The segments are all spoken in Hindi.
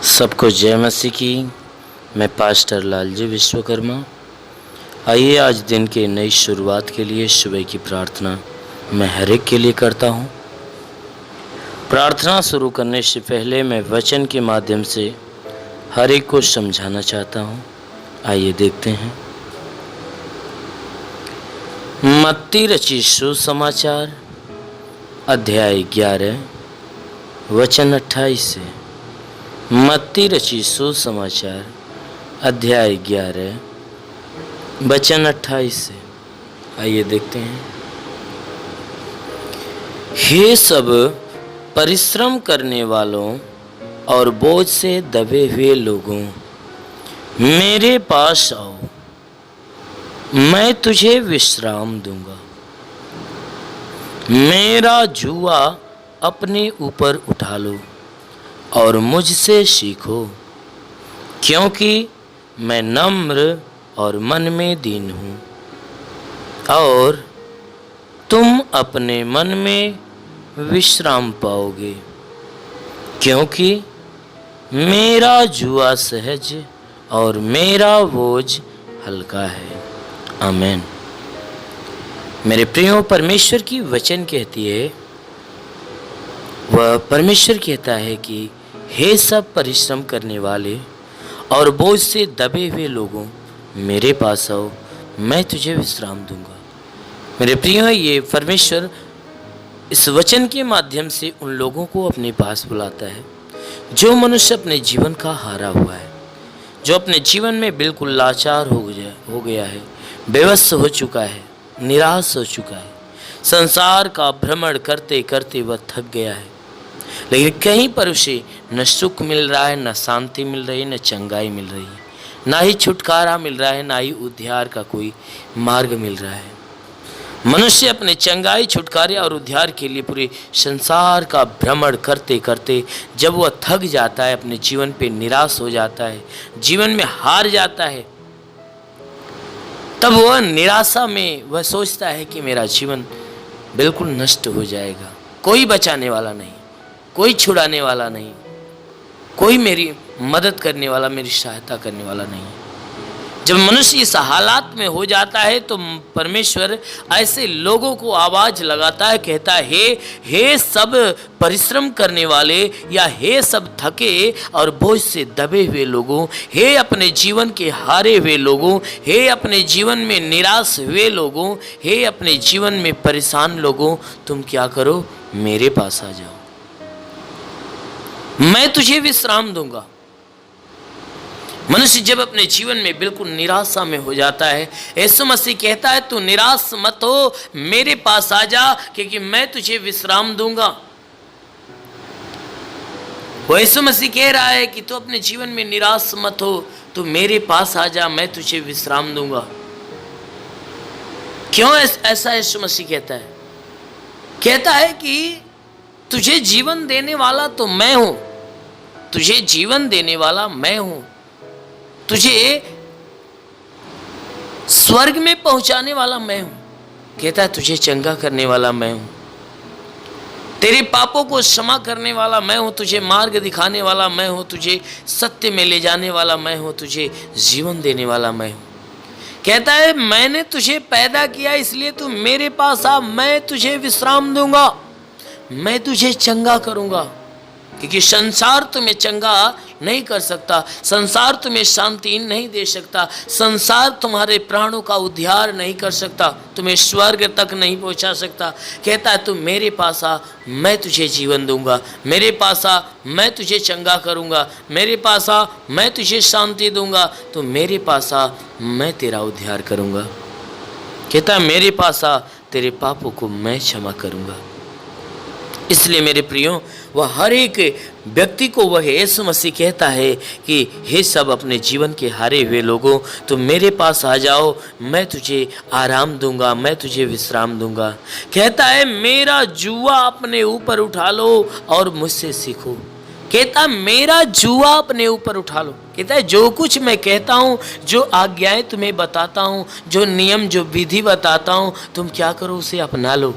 सबको जय मसीह की। मैं पास्टर लालजी विश्वकर्मा। आइए आज दिन के नई शुरुआत के लिए सुबह की प्रार्थना मैं हर एक के लिए करता हूँ। प्रार्थना शुरू करने से पहले मैं वचन के माध्यम से हर एक को समझाना चाहता हूँ। आइए देखते हैं। मत्ती रचित सुसमाचार अध्याय 11 वचन 28 से। मत्ती रचित सुसमाचार अध्याय 11 वचन 28 से। आइए देखते हैं। हे सब परिश्रम करने वालों और बोझ से दबे हुए लोगों, मेरे पास आओ, मैं तुझे विश्राम दूंगा। मेरा जुआ अपने ऊपर उठा लो और मुझसे सीखो, क्योंकि मैं नम्र और मन में दीन हूँ, और तुम अपने मन में विश्राम पाओगे, क्योंकि मेरा जुआ सहज और मेरा बोझ हल्का है। आमीन। मेरे प्रियो, परमेश्वर की वचन कहती है, वह परमेश्वर कहता है कि हे सब परिश्रम करने वाले और बोझ से दबे हुए लोगों, मेरे पास आओ, मैं तुझे विश्राम दूंगा। मेरे प्रियो, ये परमेश्वर इस वचन के माध्यम से उन लोगों को अपने पास बुलाता है जो मनुष्य अपने जीवन का हारा हुआ है, जो अपने जीवन में बिल्कुल लाचार हो गया है, बेबस हो चुका है, निराश हो चुका है। संसार का भ्रमण करते करते वह थक गया है, लेकिन कहीं पर उसे न सुख मिल रहा है, न शांति मिल रही है, न चंगाई मिल रही है, ना ही छुटकारा मिल रहा है, ना ही उद्धार का कोई मार्ग मिल रहा है। मनुष्य अपने चंगाई, छुटकारे और उद्धार के लिए पूरे संसार का भ्रमण करते करते जब वह थक जाता है, अपने जीवन पे निराश हो जाता है, जीवन में हार जाता है, तब वह निराशा में वह सोचता है कि मेरा जीवन बिल्कुल नष्ट हो जाएगा, कोई बचाने वाला नहीं, कोई छुड़ाने वाला नहीं, कोई मेरी मदद करने वाला, मेरी सहायता करने वाला नहीं। जब मनुष्य इस हालात में हो जाता है तो परमेश्वर ऐसे लोगों को आवाज लगाता है, कहता है, हे सब परिश्रम करने वाले या हे सब थके और बोझ से दबे हुए लोगों, हे अपने जीवन के हारे हुए लोगों, हे अपने जीवन में निराश हुए लोगों, हे अपने जीवन में परेशान लोगों, तुम क्या करो, मेरे पास आ जाओ, मैं तुझे विश्राम दूंगा। मनुष्य जब अपने जीवन में बिल्कुल निराशा में हो जाता है, यीशु मसीह कहता है, तू निराश मत हो, मेरे पास आ जा, क्योंकि मैं तुझे विश्राम दूंगा। वो यीशु मसीह कह रहा है कि तू अपने जीवन में निराश मत हो, तू मेरे पास आ जा, मैं तुझे विश्राम दूंगा। क्यों ऐसा यीशु मसीह कहता है? कहता है कि तुझे जीवन देने वाला तो मैं हूं, तुझे जीवन देने वाला मैं हूं, तुझे स्वर्ग में पहुंचाने वाला मैं हूं। कहता है तुझे चंगा करने वाला मैं हूं, तेरे पापों को क्षमा करने वाला मैं हूं, तुझे मार्ग दिखाने वाला मैं हूं, तुझे सत्य में ले जाने वाला मैं हूं, तुझे जीवन देने वाला मैं हूं। कहता है मैंने तुझे पैदा किया, इसलिए तू मेरे पास आ, मैं तुझे विश्राम दूंगा, मैं तुझे चंगा करूंगा, क्योंकि संसार तुम्हें चंगा नहीं कर सकता, संसार तुम्हें शांति नहीं दे सकता, संसार तुम्हारे प्राणों का उद्धार नहीं कर सकता, तुम्हें स्वर्ग तक नहीं पहुंचा सकता। कहता है तू मेरे पास आ, मैं तुझे जीवन दूंगा, मेरे पास आ, मैं तुझे चंगा करूंगा, मेरे पास आ, मैं तुझे शांति दूंगा, तो मेरे पास आ, मैं तेरा उद्धार करूंगा। कहता है मेरे पास आ, तेरे पापों को मैं क्षमा करूंगा। इसलिए मेरे प्रियो, वह हर एक व्यक्ति को वह यीशु मसीह कहता है कि हे सब अपने जीवन के हारे हुए लोगों, तुम मेरे पास आ जाओ, मैं तुझे आराम दूंगा, मैं तुझे विश्राम दूंगा। कहता है मेरा जुआ अपने ऊपर उठा लो और मुझसे सीखो। कहता है मेरा जुआ अपने ऊपर उठा लो। कहता है जो कुछ मैं कहता हूँ, जो आज्ञाएं तुम्हें बताता हूँ, जो नियम, जो विधि बताता हूँ, तुम क्या करो, उसे अपना लो।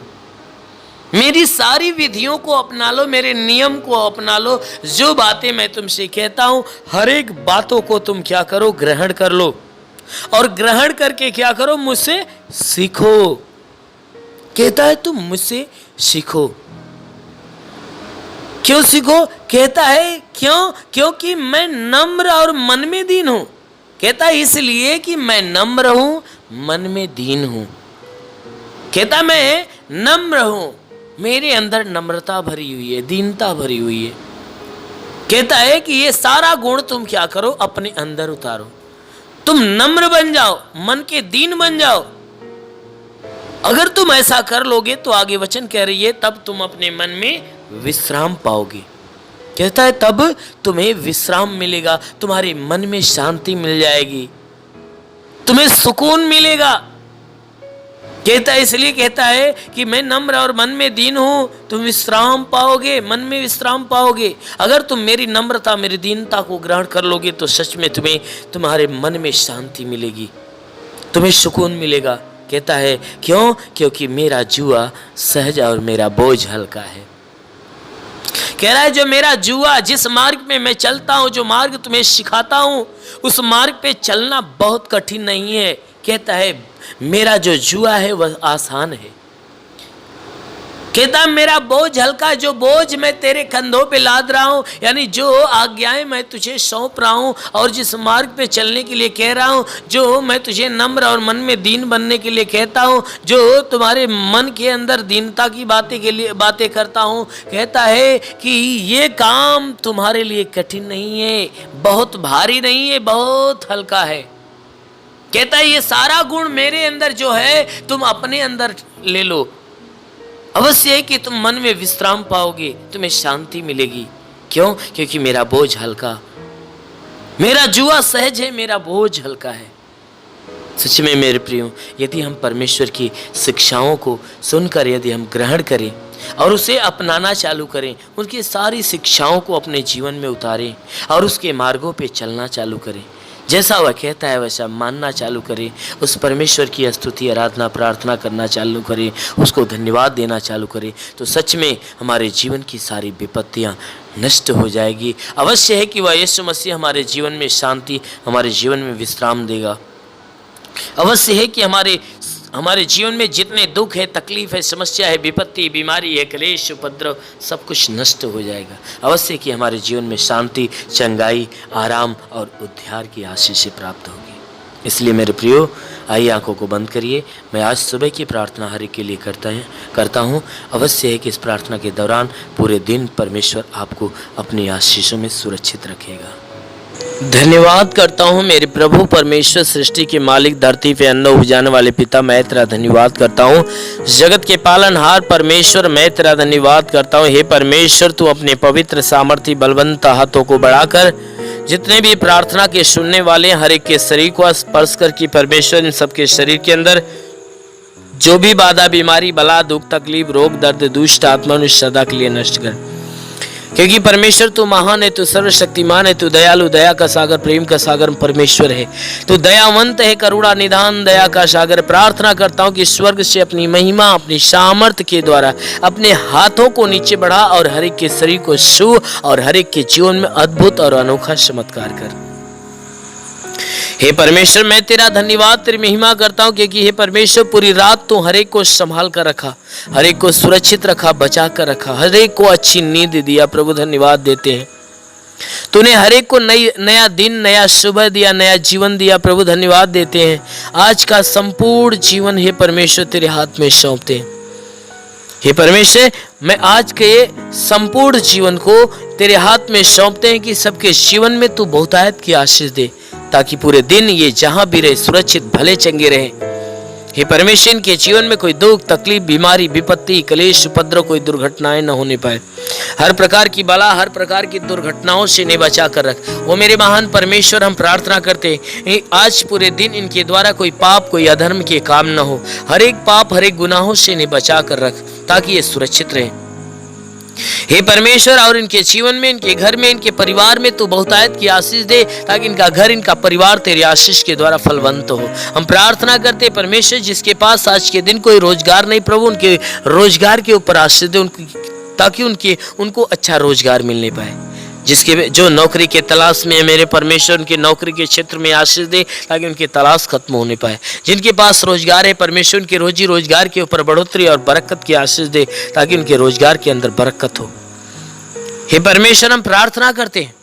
मेरी सारी विधियों को अपना लो, मेरे नियम को अपना लो। जो बातें मैं तुमसे कहता हूं हर एक बातों को तुम क्या करो, ग्रहण कर लो। और ग्रहण करके क्या करो, मुझसे सीखो। कहता है तुम मुझसे सीखो। क्यों सीखो? कहता है क्यों? क्योंकि मैं नम्र और मन में दीन हूं। कहता है इसलिए कि मैं नम्र हूं, मन में दीन हूं। कहता मैं नम्र हूं, मेरे अंदर नम्रता भरी हुई है, दीनता भरी हुई है। कहता है कि ये सारा गुण तुम क्या करो, अपने अंदर उतारो। तुम नम्र बन जाओ, मन के दीन बन जाओ। अगर तुम ऐसा कर लोगे तो आगे वचन कह रही है तब तुम अपने मन में विश्राम पाओगे। कहता है तब तुम्हें विश्राम मिलेगा, तुम्हारे मन में शांति मिल जाएगी, तुम्हें सुकून मिलेगा। कहता है इसलिए कहता है कि मैं नम्र और मन में दीन हूं, तुम विश्राम पाओगे, मन में विश्राम पाओगे। अगर तुम मेरी नम्रता, मेरी दीनता को ग्रहण कर लोगे तो सच में तुम्हें तुम्हारे मन में शांति मिलेगी, तुम्हें सुकून मिलेगा। कहता है क्यों? क्योंकि मेरा जुआ सहज और मेरा बोझ हल्का है। कह रहा है जो मेरा जुआ, जिस मार्ग में मैं चलता हूं, जो मार्ग तुम्हें सिखाता हूं, उस मार्ग पे चलना बहुत कठिन नहीं है। कहता है मेरा जो जुआ है वह आसान है। कहता मेरा बोझ हल्का, जो बोझ मैं तेरे कंधों पे लाद रहा हूं, यानी जो आज्ञाएं मैं तुझे सौंप रहा हूं और जिस मार्ग पे चलने के लिए कह रहा हूं, जो मैं तुझे नम्र और मन में दीन बनने के लिए कहता हूं, जो तुम्हारे मन के अंदर दीनता की बातें करता हूं। कहता है कि ये काम तुम्हारे लिए कठिन नहीं है, बहुत भारी नहीं है, बहुत हल्का है। कहता है ये सारा गुण मेरे अंदर जो है तुम अपने अंदर ले लो। अवश्य है कि तुम मन में विश्राम पाओगे, तुम्हें शांति मिलेगी। क्यों? क्योंकि मेरा बोझ हल्का, मेरा जुआ सहज है, मेरा बोझ हल्का है। सच में मेरे प्रियो, यदि हम परमेश्वर की शिक्षाओं को सुनकर यदि हम ग्रहण करें और उसे अपनाना चालू करें, उनकी सारी शिक्षाओं को अपने जीवन में उतारें और उसके मार्गों पे चलना चालू करें, जैसा वह कहता है वैसा मानना चालू करें, उस परमेश्वर की स्तुति, आराधना, प्रार्थना करना चालू करें, उसको धन्यवाद देना चालू करें, तो सच में हमारे जीवन की सारी विपत्तियां नष्ट हो जाएगी। अवश्य है कि वह यीशु मसीह हमारे जीवन में शांति, हमारे जीवन में विश्राम देगा। अवश्य है कि हमारे जीवन में जितने दुख है, तकलीफ है, समस्या है, विपत्ति, बीमारी है, क्लेश, उपद्रव, सब कुछ नष्ट हो जाएगा। अवश्य कि हमारे जीवन में शांति, चंगाई, आराम और उद्धार की आशीष प्राप्त होगी। इसलिए मेरे प्रियो, आइए आंखों को बंद करिए। मैं आज सुबह की प्रार्थना हर एक के लिए करता हूँ। अवश्य है कि इस प्रार्थना के दौरान पूरे दिन परमेश्वर आपको अपनी आशीषों में सुरक्षित रखेगा। धन्यवाद करता हूँ मेरे प्रभु परमेश्वर, सृष्टि के मालिक, धरती पे अन्न उपजाने वाले पिता, मैं तेरा धन्यवाद करता हूँ। जगत के पालनहार परमेश्वर, मैं तेरा धन्यवाद करता हूँ। हे परमेश्वर, तू अपने पवित्र, सामर्थी, बलवंत हाथों को बढ़ाकर जितने भी प्रार्थना के सुनने वाले हर एक के शरीर को स्पर्श कर कि परमेश्वर इन सबके शरीर के अंदर जो भी बाधा, बीमारी, बला, दुख, तकलीफ, रोग, दर्द, दुष्ट आत्मा सदा के लिए नष्ट कर। क्योंकि परमेश्वर तू महान है, तू सर्वशक्तिमान है, तू दयालु, दया का सागर, प्रेम का सागर परमेश्वर है। तू दयावंत है, करुणा निधान, दया का सागर। प्रार्थना करता हूँ कि स्वर्ग से अपनी महिमा, अपनी सामर्थ के द्वारा अपने हाथों को नीचे बढ़ा और हर एक के शरीर को छू और हर एक के जीवन में अद्भुत और अनोखा चमत्कार कर। हे परमेश्वर, मैं तेरा धन्यवाद, तेरी महिमा करता हूँ क्योंकि हे परमेश्वर पूरी रात तो हर एक को संभाल कर रखा, हर एक को सुरक्षित रखा, बचा कर रखा, हर एक को अच्छी नींद दिया। प्रभु धन्यवाद देते हैं, तूने हर एक को नया दिन, नया सुबह दिया, नया जीवन दिया। प्रभु धन्यवाद देते हैं। आज का संपूर्ण जीवन हे परमेश्वर तेरे हाथ में सौंपते हैं। हे परमेश्वर, मैं आज के संपूर्ण जीवन को तेरे हाथ में सौंपते हैं कि सबके जीवन में तू बहुतायत की आशीष दे, ताकि पूरे दिन ये जहां भी रहे सुरक्षित, भले चंगे रहे। हे परमेश्वर, इनके जीवन में कोई दुख, तकलीफ, बीमारी, विपत्ति, क्लेश, उपद्रव, कोई दुर्घटनाएं न होने पाए। हर प्रकार की बला, हर प्रकार की दुर्घटनाओं से इन्हें बचा कर रख। वो मेरे महान परमेश्वर, हम प्रार्थना करते हैं आज पूरे दिन इनके द्वारा कोई पाप, कोई अधर्म के काम न हो। हर एक पाप, हर एक गुनाहों से इन्हें बचा कर रख ताकि ये सुरक्षित रहे। हे परमेश्वर, और इनके जीवन में, इनके घर में, इनके परिवार में तू बहुतायत की आशीष दे, ताकि इनका घर, इनका परिवार तेरी आशीष के द्वारा फलवंत हो। हम प्रार्थना करते परमेश्वर, जिसके पास आज के दिन कोई रोजगार नहीं, प्रभु उनके रोजगार के ऊपर आशीष दे, ताकि उनको अच्छा रोजगार मिलने पाए। जिसके जो नौकरी के तलाश में है मेरे परमेश्वर, उनके नौकरी के क्षेत्र में आशीष दे, ताकि उनकी तलाश खत्म होने पाए। जिनके पास रोजगार है परमेश्वर, उनके रोजी रोजगार के ऊपर बढ़ोतरी और बरकत की आशीष दे, ताकि उनके रोजगार के अंदर बरकत हो। हे परमेश्वर, हम प्रार्थना करते हैं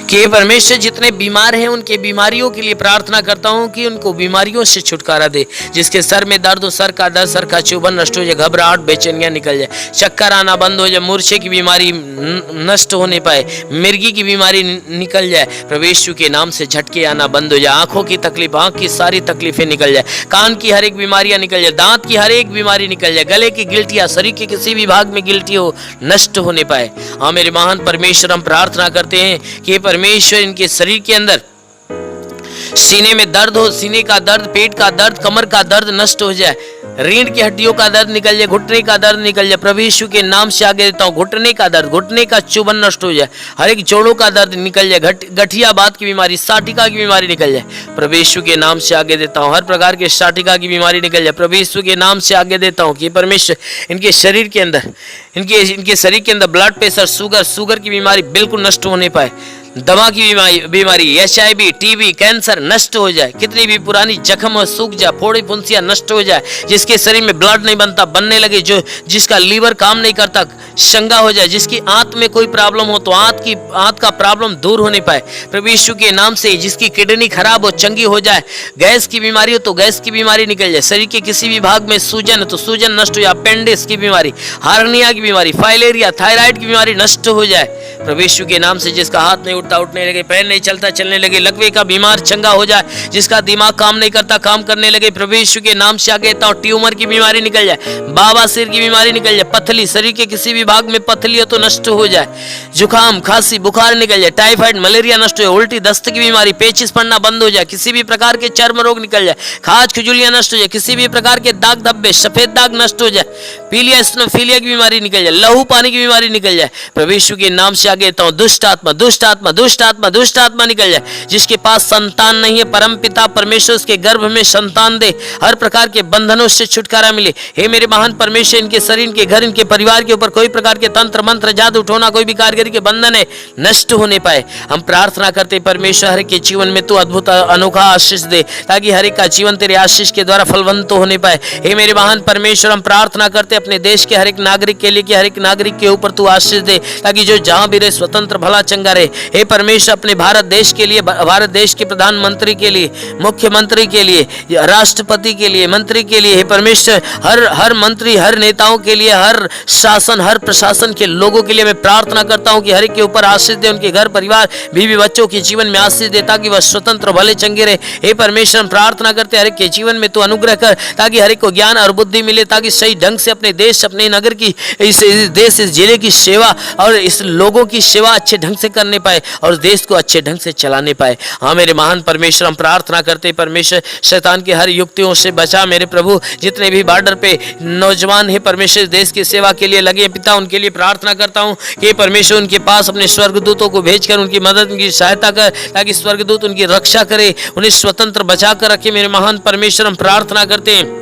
कि हे परमेश्वर, जितने बीमार हैं उनके बीमारियों के लिए प्रार्थना करता हूं कि उनको बीमारियों से छुटकारा दे। जिसके सर में दर्द हो, सर का दर्द, सर का चुभन नष्ट हो जाए, घबराहट बेचैनियां निकल जाए, चक्कर आना बंद हो जाए, मूर्छे की बीमारी नष्ट होने पाए, मिर्गी की बीमारी निकल जाए, प्रभु यीशु के नाम से झटके आना बंद हो जाए, आंखों की तकलीफ, आंख की सारी तकलीफें निकल जाए, कान की हर एक बीमारियां निकल जाए, दांत की हर एक बीमारी निकल जाए, गले की गिल्टियां, शरीर के किसी भी भाग में गिल्टी हो, नष्ट होने पाए। हाँ मेरे महान परमेश्वर, हम प्रार्थना करते हैं कि परमेश्वर इनके शरीर के अंदर सीने में दर्द हो, सीने का दर्द, पेट का दर्द, कमर का दर्द नष्ट हो जाए, रीढ़ की हड्डियों का दर्द निकल जाए, घुटने का दर्द निकल जाए, प्रभु यीशु के नाम से आगे देता हूँ। घुटने का दर्द, घुटने का चुभन नष्ट हो जाए, हर एक जोड़ों का दर्द निकल जाए, गठिया बात की बीमारी, साटिका की बीमारी निकल जाए, प्रभु यीशु के नाम से आगे देता हूँ। हर प्रकार के साटिका की बीमारी निकल जाए, प्रभु यीशु के नाम से आगे देता हूँ कि परमेश्वर इनके शरीर के अंदर, इनके शरीर के अंदर ब्लड प्रेशर, शुगर की बीमारी बिल्कुल नष्ट होने पाए, दमा की बीमारी, HIV, TB, कैंसर नष्ट हो जाए, कितनी भी पुरानी जख्म हो सूख जाए, फोड़ी फुंसियां नष्ट हो जाए, जिसके शरीर में ब्लड नहीं बनता, बनने लगे, जिसका लीवर काम नहीं करता, शंगा हो जाए, जिसकी आंत में कोई प्रॉब्लम हो तो आंत का प्रॉब्लम दूर होने पाए, प्रभु यीशु के नाम से। जिसकी किडनी खराब हो, चंगी हो जाए, गैस की बीमारी हो तो गैस की बीमारी निकल जाए, शरीर के किसी भी भाग में सूजन है तो सूजन नष्ट हो जाए, अपेंडिक्स की बीमारी, हार्निया की बीमारी, फाइलेरिया, थायराइड की बीमारी नष्ट हो जाए, प्रभु यीशु के नाम से। जिसका हाथ नहीं उठता, उठने लगे, पैर नहीं चलता, चलने लगे, लकवे का बीमार चंगा हो जाए, जिसका दिमाग काम नहीं करता, काम करने लगे, प्रभु यीशु के नाम से आगे देता हूं। ट्यूमर की बीमारी निकल जाए, बाबासीर की बीमारी निकल जाए, पथली, शरीर के किसी भी भाग में पथली हो तो नष्ट हो जाए, जुकाम, खांसी, बुखार निकल जाए, टाइफाइड, मलेरिया नष्ट हो जाए, उल्टी, दस्त की बीमारी, पेचिस पड़ना बंद हो जाए, किसी भी प्रकार के चर्म रोग निकल जाए, खाज खुजलियां नष्ट हो जाए, किसी भी प्रकार के दाग धब्बे, सफेद दाग नष्ट हो जाए, पीलिया, स्नोफीलिया की बीमारी निकल जाए, लहू पानी की बीमारी निकल जाए, प्रभु यीशु के नाम से आगे देता हूं। दुष्ट आत्मा, दुष्ट आत्मा, दुष्ट आत्मा, दुष्ट आत्मा निकल जाए, जिसके पास संतान नहीं है, परम पिता परमेश्वर उसके गर्भ में संतान दे, हर प्रकार के बंधनों से छुटकारा मिले। हे मेरे महान परमेश्वर, इनके शरीर, इनके घर, इनके परिवार के ऊपर कोई प्रकार के तंत्र मंत्र, जादू टोना, कोई भी कारीगरी के बंधन है नष्ट होने पाए। हम प्रार्थना करते परमेश्वर, हर एक के जीवन में तू अद्भुत अनोखा आशीष दे, ताकि हर एक का जीवन तेरे आशीष के द्वारा फलवंत होने पाए। हे मेरे महान परमेश्वर, हम प्रार्थना करते अपने देश के हर एक नागरिक के लिए कि हर एक नागरिक के ऊपर तू आशीष दे, ताकि जो जहां भी रहे स्वतंत्र भला चंगा रहे। हे परमेश्वर, अपने भारत देश के लिए, भारत देश के प्रधानमंत्री के लिए, मुख्यमंत्री के लिए, राष्ट्रपति के लिए, मंत्री के लिए, हे परमेश्वर, हर मंत्री, हर नेताओं के लिए, हर शासन, हर प्रशासन के लोगों के लिए मैं प्रार्थना करता हूं कि हर एक के ऊपर आशीष दे, उनके घर परिवार, बीवी बच्चों के जीवन में आशीष दे, ताकि वह स्वतंत्र भले चंगे रहे। हे परमेश्वर, हम प्रार्थना करते हर एक के जीवन में तू अनुग्रह कर, ताकि हर एक को ज्ञान और बुद्धि मिले, ताकि सही ढंग से अपने देश, अपने नगर की, इस देश, इस जिले की सेवा और इस लोगों की सेवा अच्छे ढंग से करने पाए और देश को अच्छे ढंग से चलाने पाए। हाँ मेरे महान परमेश्वर, हम प्रार्थना करते परमेश्वर, शैतान की हर युक्तियों से बचा मेरे प्रभु। जितने भी बॉर्डर पे नौजवान है परमेश्वर, देश की सेवा के लिए लगे पिता, उनके लिए प्रार्थना करता हूँ कि परमेश्वर उनके पास अपने स्वर्गदूतों को भेजकर उनकी मदद, उनकी सहायता कर, ताकि स्वर्गदूत उनकी रक्षा करे, उन्हें स्वतंत्र बचा कर रखे। मेरे महान परमेश्वर, हम प्रार्थना करते हैं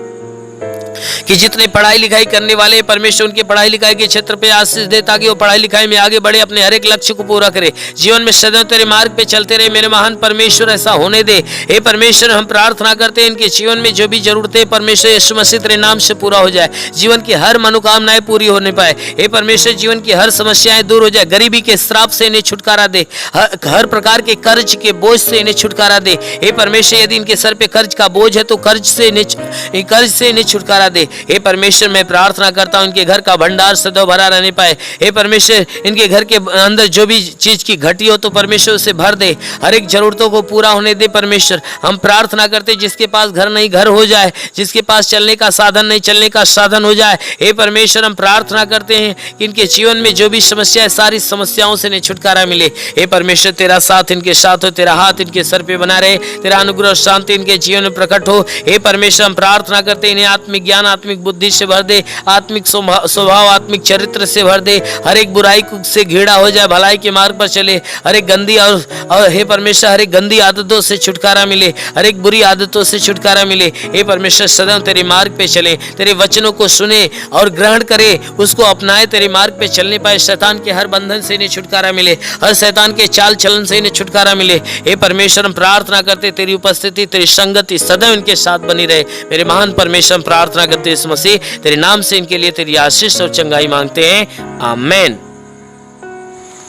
कि जितने पढ़ाई लिखाई करने वाले परमेश्वर, उनके पढ़ाई लिखाई के क्षेत्र पे आशीष दे, ताकि वो पढ़ाई लिखाई में आगे बढ़े, अपने हर एक लक्ष्य को पूरा करे, जीवन में सदैव तेरे मार्ग पे चलते रहे। मेरे महान परमेश्वर, ऐसा होने दे। हे परमेश्वर, हम प्रार्थना करते हैं इनके जीवन में जो भी जरूरतें परमेश्वर यीशु मसीह तेरे नाम से पूरा हो जाए, जीवन की हर मनोकामनाएं पूरी होने पाए। हे परमेश्वर, जीवन की हर समस्याएं दूर हो जाए, गरीबी के श्राप से इन्हें छुटकारा दे, हर प्रकार के कर्ज के बोझ से इन्हें छुटकारा दे। हे परमेश्वर, यदि इनके सर पे कर्ज का बोझ है तो कर्ज से इन्हें छुटकारा दे। हे परमेश्वर, मैं प्रार्थना करता हूं इनके घर का भंडार सदैव भरा रहने पाए। हे परमेश्वर, इनके घर के अंदर जो भी चीज की घटी हो तो परमेश्वर उसे भर दे, हर एक जरूरतों को पूरा होने दे। परमेश्वर, हम प्रार्थना करते जिसके पास घर नहीं घर हो जाए, जिसके पास चलने का साधन नहीं चलने का साधन हो जाए। हे परमेश्वर, हम प्रार्थना करते हैं कि इनके जीवन में जो भी समस्या है, सारी समस्याओं से इन्हें छुटकारा मिले। हे परमेश्वर, तेरा साथ इनके साथ हो, तेरा हाथ इनके सर पे बना रहे, तेरा अनुग्रह और शांति इनके जीवन में प्रकट हो। हे परमेश्वर, हम प्रार्थना करते हैं इन्हें आत्मिक ज्ञान ज्ञान, आत्मिक बुद्धि से भर दे, आत्मिक स्वभाव, आत्मिक चरित्र से भर दे। हर एक बुराई से घृणा हो जाए, भलाई के मार्ग पर चले। हर एक गंदी और हे परमेश्वर हर एक गंदी आदतों से छुटकारा मिले, हर एक बुरी आदतों से छुटकारा मिले। हे परमेश्वर सदैव तेरे मार्ग पे चले, तेरे वचनों को सुने और ग्रहण करे, उसको अपनाए, तेरे मार्ग पे चलने पाए। शैतान के हर बंधन से इन्हें छुटकारा मिले, हर शैतान के चाल चलन से इन्हें छुटकारा मिले। हे परमेश्वर हम प्रार्थना करते तेरी उपस्थिति, तेरी संगति सदैव इनके साथ बनी रहे। मेरे महान परमेश्वर प्रार्थना करते इस मसीह तेरे नाम से इनके लिए तेरी आशीष और चंगाई मांगते हैं, आमेन।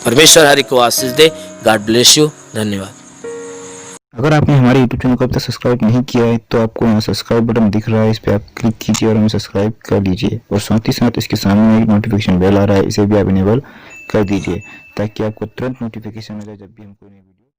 परमेश्वर हरि को आशीष दे। God bless you. धन्यवाद। अगर आपने हमारे YouTube चैनल को अब तक सब्सक्राइब नहीं किया है तो आपको यहाँ सब्सक्राइब बटन दिख रहा है, इस पर आप क्लिक कीजिए और हमें सब्सक्राइब कर लीजिए। और साथ ही साथ इसके सामने एक नोटिफिकेशन बेल आ रहा है, इसे भी आप इनेबल कर दीजिए ताकि आपको तुरंत नोटिफिकेशन मिले जब भी हम कोई नई वीडियो